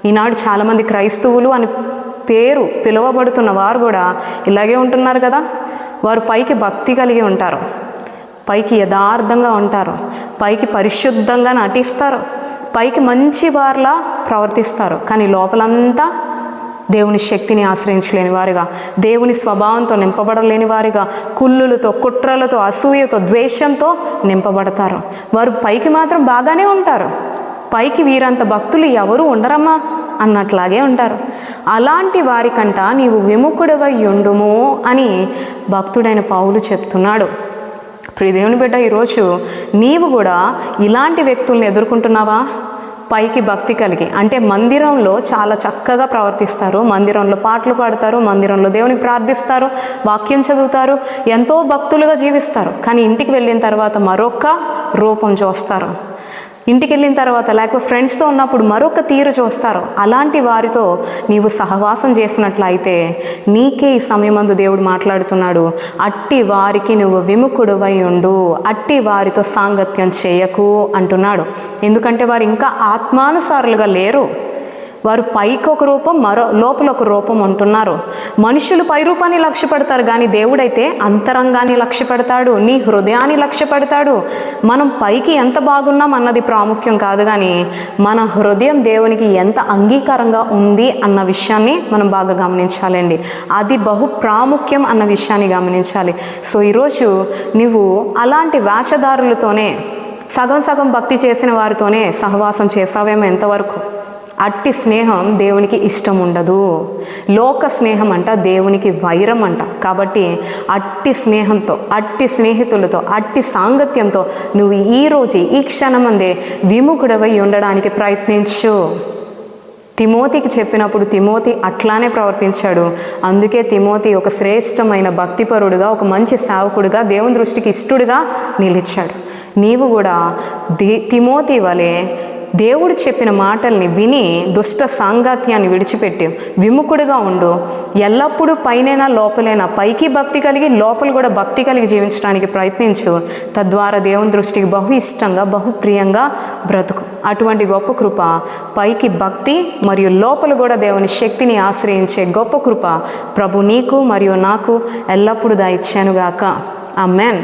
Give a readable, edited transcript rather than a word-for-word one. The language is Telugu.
ఈనాడు చాలామంది క్రైస్తవులు అని పేరు పిలువబడుతున్న వారు కూడా ఇలాగే ఉంటున్నారు కదా. వారు పైకి భక్తి కలిగి ఉంటారు, పైకి యథార్థంగా ఉంటారు, పైకి పరిశుద్ధంగా నటిస్తారు, పైకి మంచి వారిలా ప్రవర్తిస్తారు, కానీ లోపలంతా దేవుని శక్తిని ఆశ్రయించలేని వారిగా, దేవుని స్వభావంతో నింపబడలేని వారిగా, కుళ్ళులతో, కుట్రలతో, అసూయతో, ద్వేషంతో నింపబడతారు. వారు పైకి మాత్రం బాగానే ఉంటారు, పైకి వీరంత భక్తులు ఎవరు ఉండరమ్మా అన్నట్లాగే ఉంటారు. అలాంటి వారికంట నీవు విముఖుడవై ఉండుము అని భక్తుడైన పౌలు చెప్తున్నాడు. ప్రియ దేవుని బిడ్డ, ఈరోజు నీవు కూడా ఇలాంటి వ్యక్తుల్ని ఎదుర్కొంటున్నావా? పైకి భక్తి కలిగి, అంటే మందిరంలో చాలా చక్కగా ప్రవర్తిస్తారు, మందిరంలో పాటలు పాడతారు, మందిరంలో దేవునికి ప్రార్థిస్తారు, వాక్యం చదువుతారు, ఎంతో భక్తులుగా జీవిస్తారు, కానీ ఇంటికి వెళ్ళిన తర్వాత మరొక రూపం చూస్తారు. ఇంటికి వెళ్ళిన తర్వాత లేకపోతే ఫ్రెండ్స్తో ఉన్నప్పుడు మరొక తీరు చూస్తారు. అలాంటి వారితో నీవు సహవాసం చేసినట్లయితే నీకే ఈ సమయమందు దేవుడు మాట్లాడుతున్నాడు, అట్టి వారికి నువ్వు విముఖుడువై ఉండు, అట్టి వారితో సాంగత్యం చేయకు అంటున్నాడు. ఎందుకంటే వారు ఇంకా ఆత్మానుసారులుగా లేరు. వారు పైకి ఒక రూపం, లోపల ఒక రూపం ఉంటున్నారు. మనుషులు పై రూపాన్ని లక్ష్య పెడతారు, కానీ దేవుడైతే అంతరంగాన్ని లక్ష్య పెడతాడు, నీ హృదయాన్ని లక్ష్య పెడతాడు. మనం పైకి ఎంత బాగున్నాం అన్నది ప్రాముఖ్యం కాదు, కానీ మన హృదయం దేవునికి ఎంత అంగీకారంగా ఉంది అన్న విషయాన్ని మనం బాగా గమనించాలండి. అది బహు ప్రాముఖ్యం అన్న విషయాన్ని గమనించాలి. సో ఈరోజు నువ్వు అలాంటి వేషధారులతోనే, సగం సగం భక్తి చేసిన వారితోనే సహవాసం చేసావేమో ఎంతవరకు? అట్టి స్నేహం దేవునికి ఇష్టం ఉండదు. లోక స్నేహం అంట దేవునికి వైరం అంట. కాబట్టి అట్టి స్నేహంతో, అట్టి స్నేహితులతో, అట్టి సాంగత్యంతో నువ్వు ఈరోజు ఈ క్షణమందే విముఖుడవై ఉండడానికి ప్రయత్నించు. తిమోతికి చెప్పినప్పుడు తిమోతి అట్లానే ప్రవర్తించాడు. అందుకే తిమోతి ఒక శ్రేష్టమైన భక్తిపరుడుగా, ఒక మంచి సేవకుడిగా, దేవుని దృష్టికి ఇష్టడుగా నిలిచాడు. నీవు కూడా తిమోతి వలె దేవుడు చెప్పిన మాటల్ని విని దుష్ట సాంగత్యాన్ని విడిచిపెట్టి విముఖుడిగా ఉండు. ఎల్లప్పుడూ పైనైనా లోపలైనా పైకి భక్తి కలిగి, లోపల కూడా భక్తి కలిగి జీవించడానికి ప్రయత్నించు. తద్వారా దేవుని దృష్టికి బహు ఇష్టంగా, బహు ప్రియంగా బ్రతుకు. అటువంటి గొప్ప కృప, పైకి భక్తి మరియు లోపల కూడా దేవుని శక్తిని ఆశ్రయించే గొప్ప కృప ప్రభు నీకు మరియు నాకు ఎల్లప్పుడూ దయచేయునుగాక. ఆమేన్.